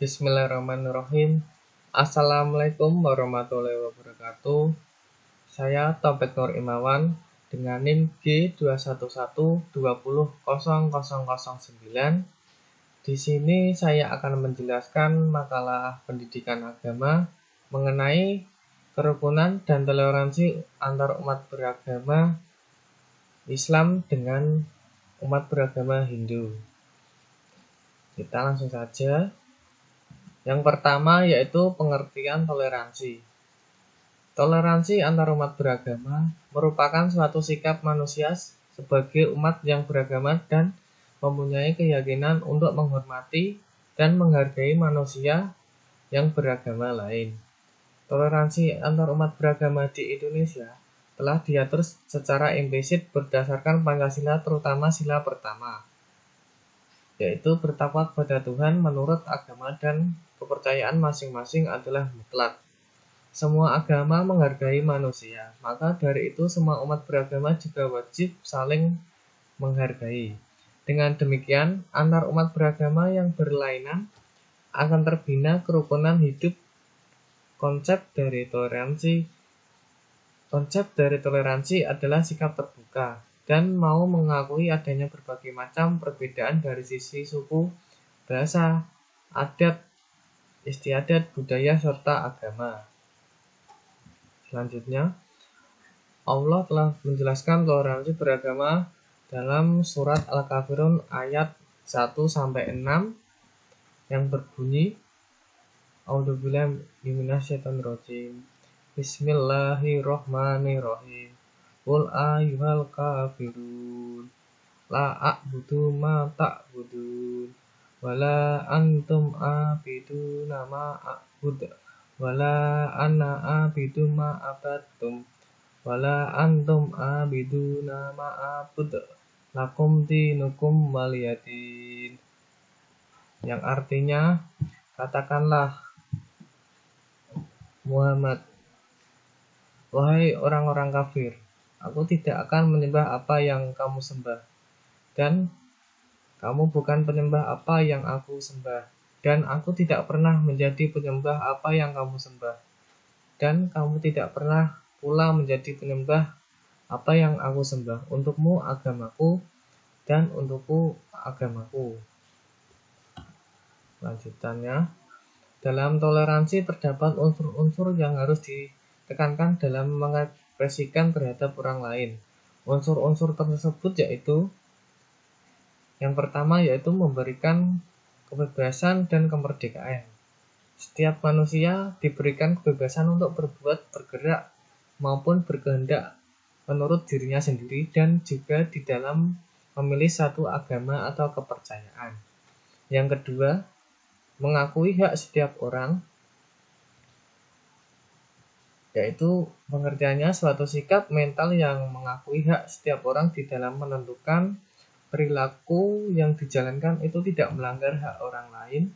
Bismillahirrahmanirrahim. Assalamualaikum warahmatullahi wabarakatuh. Saya Taufik Nur Imawan dengan NIM G211200009. Di sini saya akan menjelaskan makalah pendidikan agama mengenai kerukunan dan toleransi antar umat beragama Islam dengan umat beragama Hindu. Kita langsung saja. Yang pertama yaitu pengertian toleransi. Toleransi antar umat beragama merupakan suatu sikap manusia sebagai umat yang beragama dan mempunyai keyakinan untuk menghormati dan menghargai manusia yang beragama lain. Toleransi antar umat beragama di Indonesia telah diatur secara implisit berdasarkan Pancasila, terutama sila pertama, yaitu bertakwa kepada Tuhan menurut agama dan kepercayaan masing-masing adalah mutlak. Semua agama menghargai manusia, maka dari itu semua umat beragama juga wajib saling menghargai. Dengan demikian, antar umat beragama yang berlainan akan terbina kerukunan hidup. Konsep dari toleransi adalah sikap terbuka dan mau mengakui adanya berbagai macam perbedaan dari sisi suku, bahasa, adat, istiadat, budaya, serta agama. Selanjutnya, Allah telah menjelaskan toleransi beragama dalam surat Al-Kafirun ayat 1-6 yang berbunyi, A'udzubillahi minasyaitonirrajim. Bismillahirrahmanirrahim. Qul ayyuhal kafirun la a'budu ma ta'budun wala antum a'biduna ma a'bud wala ana a'bidu ma abattum wala antum a'biduna ma a'bud lakum dinukum waliyadin. Yang artinya, katakanlah Muhammad, wahai orang-orang kafir, aku tidak akan menyembah apa yang kamu sembah, dan kamu bukan penyembah apa yang aku sembah, dan aku tidak pernah menjadi penyembah apa yang kamu sembah, dan kamu tidak pernah pula menjadi penyembah apa yang aku sembah. Untukmu agamaku, dan untukku agamaku. Lanjutannya, dalam toleransi terdapat unsur-unsur yang harus ditekankan dalam mengekspresikan terhadap orang lain. Unsur-unsur tersebut yaitu, yang pertama yaitu memberikan kebebasan dan kemerdekaan. Setiap manusia diberikan kebebasan untuk berbuat, bergerak, maupun berkehendak menurut dirinya sendiri dan juga di dalam memilih satu agama atau kepercayaan. Yang kedua, mengakui hak setiap orang, yaitu pengertiannya suatu sikap mental yang mengakui hak setiap orang di dalam menentukan perilaku yang dijalankan itu tidak melanggar hak orang lain,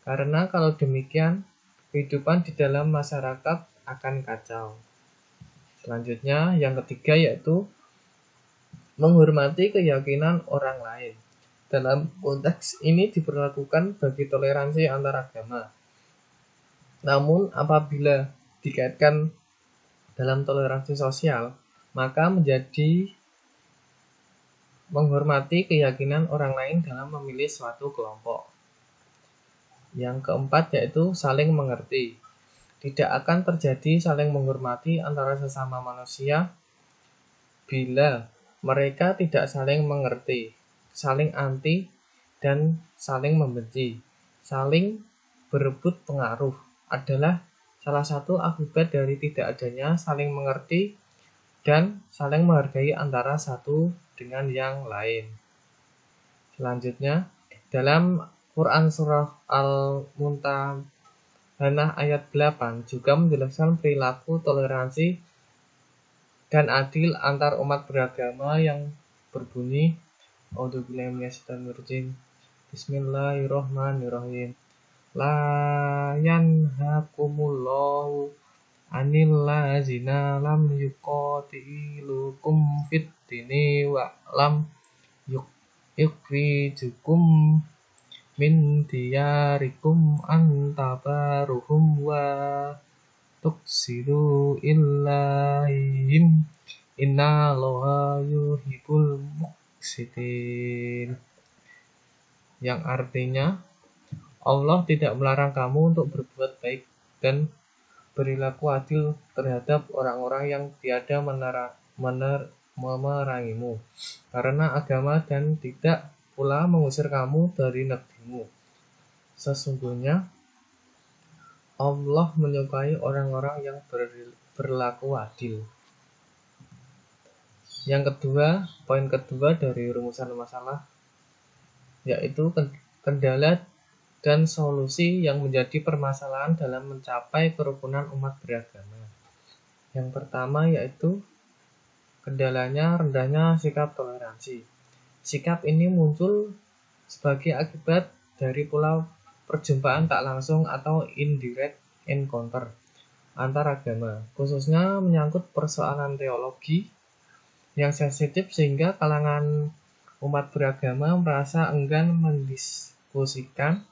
karena kalau demikian kehidupan di dalam masyarakat akan kacau. Selanjutnya, yang ketiga yaitu menghormati keyakinan orang lain. Dalam konteks ini diperlakukan bagi toleransi antar agama. Namun apabila dikaitkan dalam toleransi sosial, maka menjadi menghormati keyakinan orang lain dalam memilih suatu kelompok. Yang keempat yaitu saling mengerti. Tidak akan terjadi saling menghormati antara sesama manusia bila mereka tidak saling mengerti, saling anti, dan saling membenci. Saling berebut pengaruh adalah salah satu akibat dari tidak adanya saling mengerti dan saling menghargai antara satu dengan yang lain. Selanjutnya, dalam Quran Surah Al-Mumtahanah ayat 8 juga menjelaskan perilaku toleransi dan adil antar umat beragama yang berbunyi, A'udzubillahi minasyaitonirrajim. Bismillahirrahmanirrahim. La yanhakumullahu 'anil ladzina lam yuqatilukum fid dini wa lam yukhrijukum min diyarikum antabaruhum wa tuksidu illahim inna loha yuhibul muqsitin, yang artinya Allah tidak melarang kamu untuk berbuat baik dan berlaku adil terhadap orang-orang yang tiada memerangimu karena agama dan tidak pula mengusir kamu dari negerimu. Sesungguhnya Allah menyukai orang-orang yang berlaku adil. Yang kedua, poin kedua dari rumusan masalah yaitu kendala dan solusi yang menjadi permasalahan dalam mencapai kerukunan umat beragama. Yang pertama yaitu kendalanya rendahnya sikap toleransi. Sikap ini muncul sebagai akibat dari pula perjumpaan tak langsung atau indirect encounter antar agama, khususnya menyangkut persoalan teologi yang sensitif sehingga kalangan umat beragama merasa enggan mendiskusikan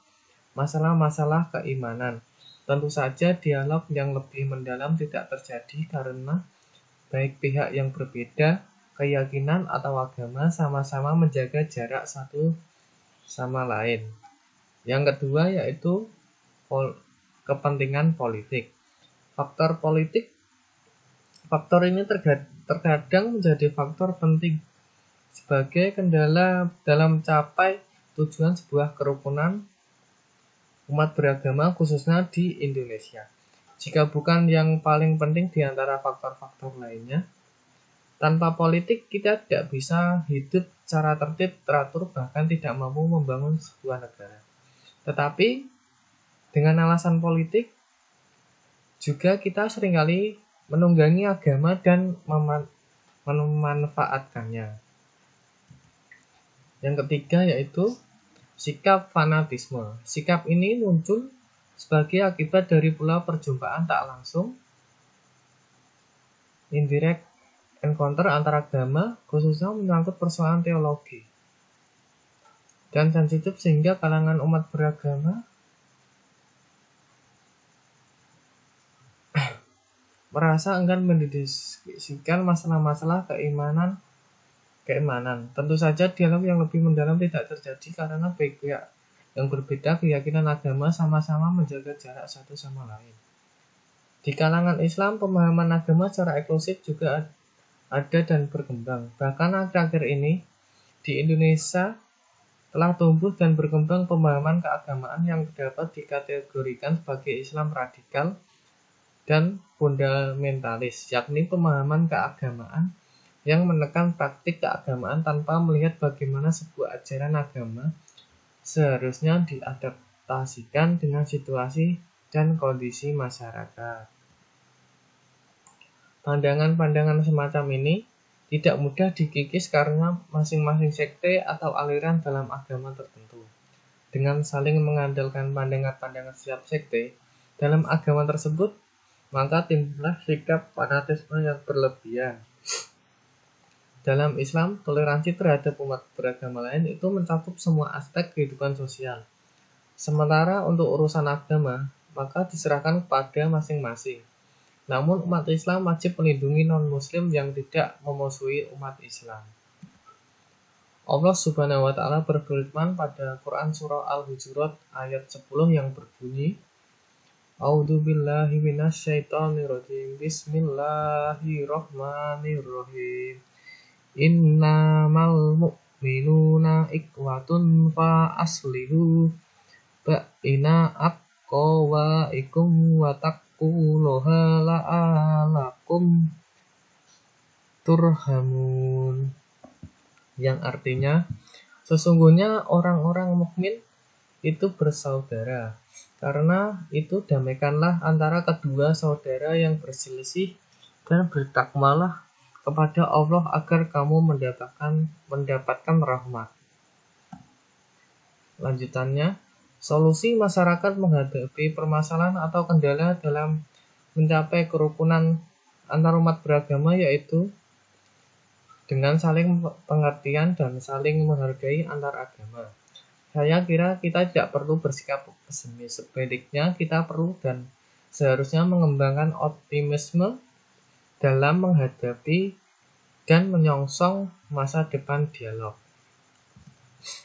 masalah-masalah keimanan. Tentu saja dialog yang lebih mendalam tidak terjadi karena baik pihak yang berbeda keyakinan atau agama sama-sama menjaga jarak satu sama lain. Yang kedua yaitu kepentingan politik. Faktor ini terkadang menjadi faktor penting sebagai kendala dalam mencapai tujuan sebuah kerukunan umat beragama khususnya di Indonesia. Jika bukan yang paling penting di antara faktor-faktor lainnya, tanpa politik kita tidak bisa hidup secara tertib, teratur, bahkan tidak mampu membangun sebuah negara. Tetapi dengan alasan politik juga kita seringkali menunggangi agama dan memanfaatkannya. Yang ketiga yaitu sikap fanatisme. Sikap ini muncul sebagai akibat dari pula perjumpaan tak langsung indirect encounter antar agama, khususnya menyangkut persoalan teologi dan sensitif sehingga kalangan umat beragama merasa enggan mendiskusikan masalah-masalah keimanan. Tentu saja dialog yang lebih mendalam tidak terjadi karena baik pihak yang berbeda keyakinan agama sama-sama menjaga jarak satu sama lain. Di kalangan Islam, pemahaman agama secara eksklusif juga ada dan berkembang. Bahkan akhir-akhir ini di Indonesia telah tumbuh dan berkembang pemahaman keagamaan yang dapat dikategorikan sebagai Islam radikal dan fundamentalis, yakni pemahaman keagamaan yang menekan praktik keagamaan tanpa melihat bagaimana sebuah ajaran agama seharusnya diadaptasikan dengan situasi dan kondisi masyarakat. Pandangan-pandangan semacam ini tidak mudah dikikis karena masing-masing sekte atau aliran dalam agama tertentu. Dengan saling mengandalkan pandangan-pandangan setiap sekte dalam agama tersebut, maka timbullah sikap fanatisme yang berlebihan. Dalam Islam, toleransi terhadap umat beragama lain itu mencakup semua aspek kehidupan sosial. Sementara untuk urusan agama, maka diserahkan kepada masing-masing. Namun umat Islam wajib melindungi non-muslim yang tidak memusuhi umat Islam. Allah Subhanahu wa taala berfirman pada Quran surah Al-Hujurat ayat 10 yang berbunyi, A'udzubillahi minasyaitonirrajim. Bismillahirrahmanirrahim. Innamal mu'minuna ikhwatun fa aslihu ba'ina aqwaikum wa taqullaha la'alakum turhamun, yang artinya sesungguhnya orang-orang mukmin itu bersaudara. Karena itu damaikanlah antara kedua saudara yang berselisih dan bertakwalah kepada Allah agar kamu mendapatkan rahmat. Lanjutannya, solusi masyarakat menghadapi permasalahan atau kendala dalam mencapai kerukunan antar umat beragama yaitu dengan saling pengertian dan saling menghargai antar agama. saya kira kita tidak perlu bersikap pesimis. Sebaliknya kita perlu dan seharusnya mengembangkan optimisme dalam menghadapi dan menyongsong masa depan dialog.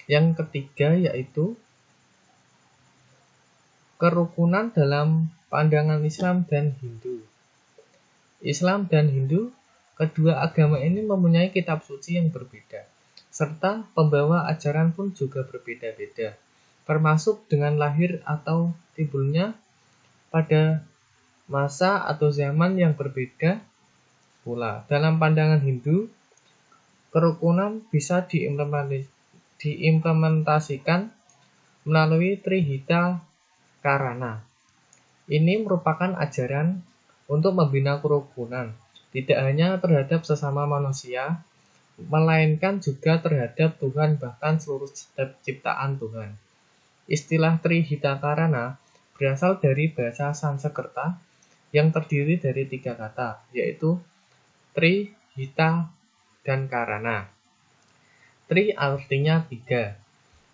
Yang ketiga yaitu kerukunan dalam pandangan Islam dan Hindu. Islam dan Hindu, kedua agama ini mempunyai kitab suci yang berbeda, serta pembawa ajaran pun juga berbeda-beda, termasuk dengan lahir atau timbulnya pada masa atau zaman yang berbeda pula. Dalam pandangan Hindu, kerukunan bisa diimplementasikan melalui Trihita Karana. Ini merupakan ajaran untuk membina kerukunan, tidak hanya terhadap sesama manusia, melainkan juga terhadap Tuhan, bahkan seluruh ciptaan Tuhan. Istilah Trihita Karana berasal dari bahasa Sanskerta yang terdiri dari 3 kata, yaitu Tri, Hita, dan Karana. Tri artinya 3,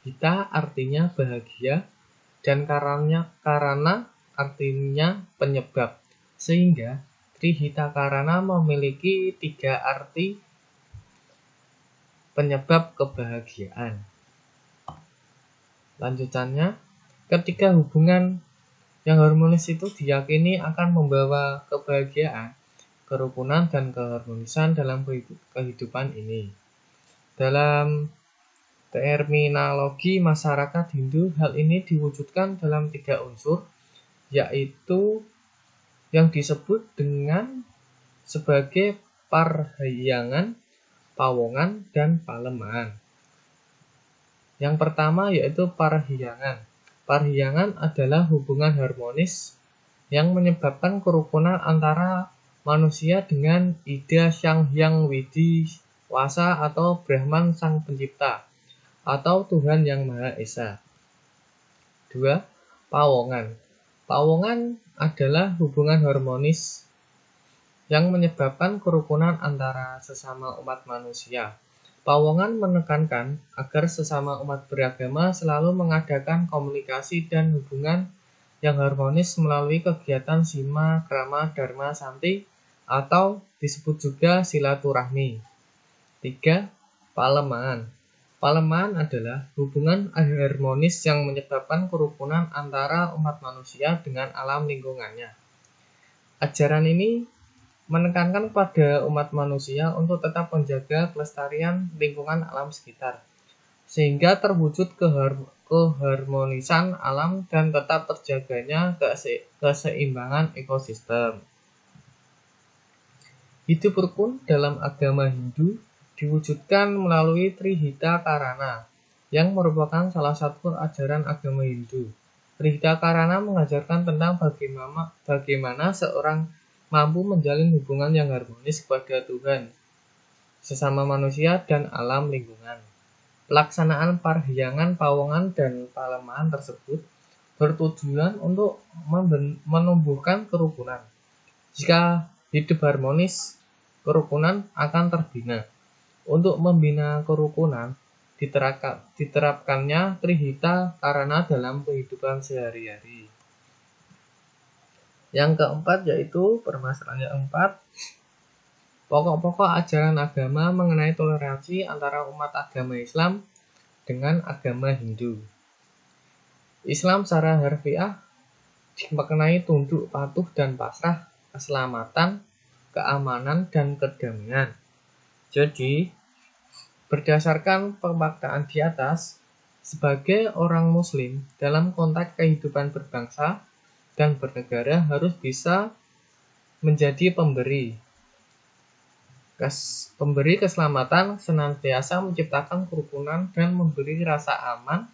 Hita artinya bahagia, dan Karana artinya penyebab. Sehingga Trihita Karana memiliki 3 arti penyebab kebahagiaan. Lanjutannya, ketika hubungan yang harmonis itu diyakini akan membawa kebahagiaan, kerukunan, dan keharmonisan dalam kehidupan ini. Dalam terminologi masyarakat Hindu, hal ini diwujudkan dalam 3 unsur, yaitu yang disebut dengan sebagai parhyangan, pawongan, dan palemahan. Yang pertama yaitu parhyangan. Parhyangan adalah hubungan harmonis yang menyebabkan kerukunan antara manusia dengan Ida Sang Hyang Widi Wasa atau Brahman Sang Pencipta atau Tuhan Yang Maha Esa. 2. Pawongan. Pawongan adalah hubungan harmonis yang menyebabkan kerukunan antara sesama umat manusia. Pawongan menekankan agar sesama umat beragama selalu mengadakan komunikasi dan hubungan yang harmonis melalui kegiatan sima, krama, dharma, santi, atau disebut juga silaturahmi. 3. Palemahan. Palemahan adalah hubungan harmonis yang menyebabkan kerukunan antara umat manusia dengan alam lingkungannya. Ajaran ini menekankan pada umat manusia untuk tetap menjaga kelestarian lingkungan alam sekitar, sehingga terwujud keharmonisan alam dan tetap terjaganya keseimbangan ekosistem. Hidup rukun dalam agama Hindu diwujudkan melalui Trihita Karana, yang merupakan salah satu ajaran agama Hindu. Trihita Karana mengajarkan tentang bagaimana seorang mampu menjalin hubungan yang harmonis kepada Tuhan, sesama manusia, dan alam lingkungan. Pelaksanaan parhyangan, pawongan, dan palemahan tersebut bertujuan untuk menumbuhkan kerukunan. Jika hidup harmonis, kerukunan akan terbina. Untuk membina kerukunan, diterapkannya Trihita Karana dalam kehidupan sehari-hari. Yang keempat yaitu permasalahan yang keempat, pokok-pokok ajaran agama mengenai toleransi antara umat agama Islam dengan agama Hindu. Islam secara harfiah dimaknai tunduk, patuh, dan pasrah, keselamatan, keamanan, dan kedamaian. Jadi, berdasarkan pemaknaan di atas, sebagai orang Muslim dalam konteks kehidupan berbangsa dan bernegara harus bisa menjadi pemberi keselamatan, senantiasa menciptakan kerukunan, dan memberi rasa aman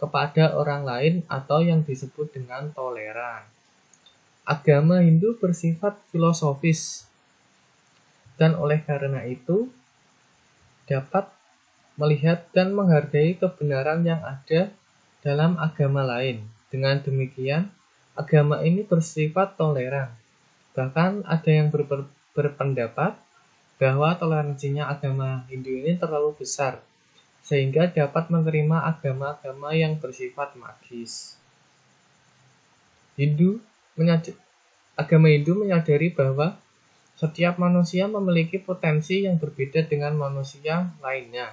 kepada orang lain atau yang disebut dengan toleran. Agama Hindu bersifat filosofis dan oleh karena itu dapat melihat dan menghargai kebenaran yang ada dalam agama lain. Dengan demikian, agama ini bersifat toleran. Bahkan ada yang berpendapat bahwa toleransinya agama Hindu ini terlalu besar, sehingga dapat menerima agama-agama yang bersifat magis. Agama Hindu menyadari bahwa setiap manusia memiliki potensi yang berbeda dengan manusia lainnya.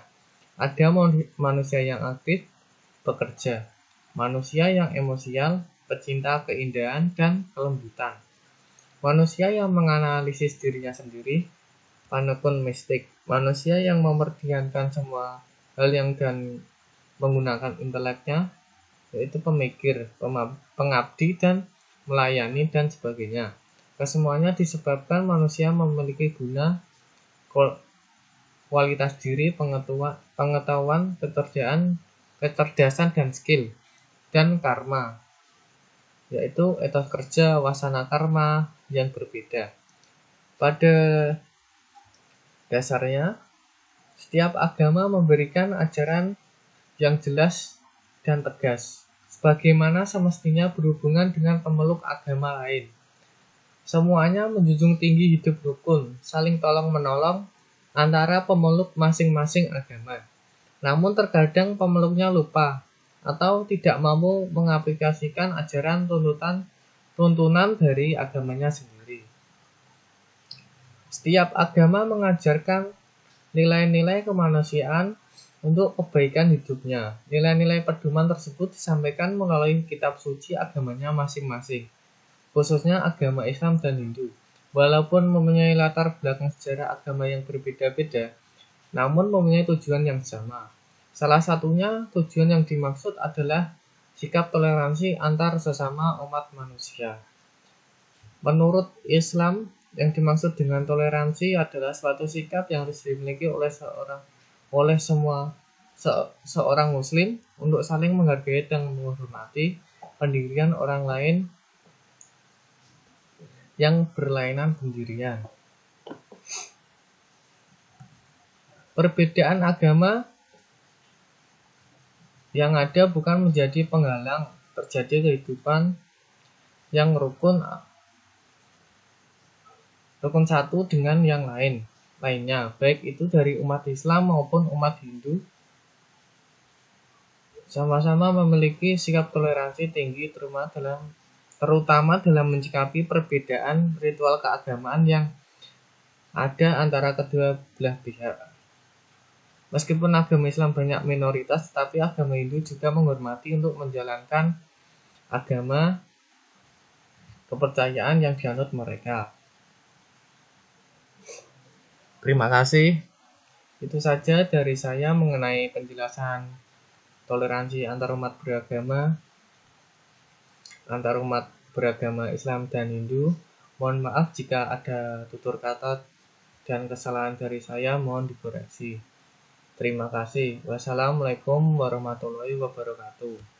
Ada manusia yang aktif, bekerja, manusia yang emosial, pecinta keindahan dan kelembutan, manusia yang menganalisis dirinya sendiri, panekun mistik, manusia yang mempertimbangkan semua hal dan menggunakan inteleknya, yaitu pemikir, pengabdi, dan melayani, dan sebagainya. Kesemuanya disebabkan manusia memiliki guna, kualitas diri, pengetahuan, kecerdasan, dan skill, dan karma, yaitu etos kerja, wasana karma yang berbeda. Pada dasarnya, setiap agama memberikan ajaran yang jelas dan tegas, sebagaimana semestinya berhubungan dengan pemeluk agama lain. Semuanya menjunjung tinggi hidup rukun, saling tolong-menolong antara pemeluk masing-masing agama. Namun terkadang pemeluknya lupa atau tidak mampu mengaplikasikan ajaran tuntunan dari agamanya sendiri. Setiap agama mengajarkan nilai-nilai kemanusiaan untuk kebaikan hidupnya. Nilai-nilai pedoman tersebut disampaikan melalui kitab suci agamanya masing-masing, khususnya agama Islam dan Hindu. Walaupun mempunyai latar belakang sejarah agama yang berbeda-beda, namun mempunyai tujuan yang sama. Salah satunya, tujuan yang dimaksud adalah sikap toleransi antar sesama umat manusia. Menurut Islam, yang dimaksud dengan toleransi adalah suatu sikap yang harus dimiliki oleh seorang muslim untuk saling menghargai dan menghormati pendirian orang lain yang berlainan pendirian. Perbedaan agama yang ada bukan menjadi penghalang terjadi kehidupan yang rukun satu dengan yang lainnya, baik itu dari umat Islam maupun umat Hindu, sama-sama memiliki sikap toleransi tinggi, terutama dalam menyikapi perbedaan ritual keagamaan yang ada antara kedua belah pihak. Meskipun agama Islam banyak minoritas, tetapi agama Hindu juga menghormati untuk menjalankan agama kepercayaan yang dianut mereka. Terima kasih. Itu saja dari saya mengenai penjelasan toleransi antarumat beragama Islam dan Hindu. Mohon maaf jika ada tutur kata dan kesalahan dari saya, mohon dikoreksi. Terima kasih. Wassalamualaikum warahmatullahi wabarakatuh.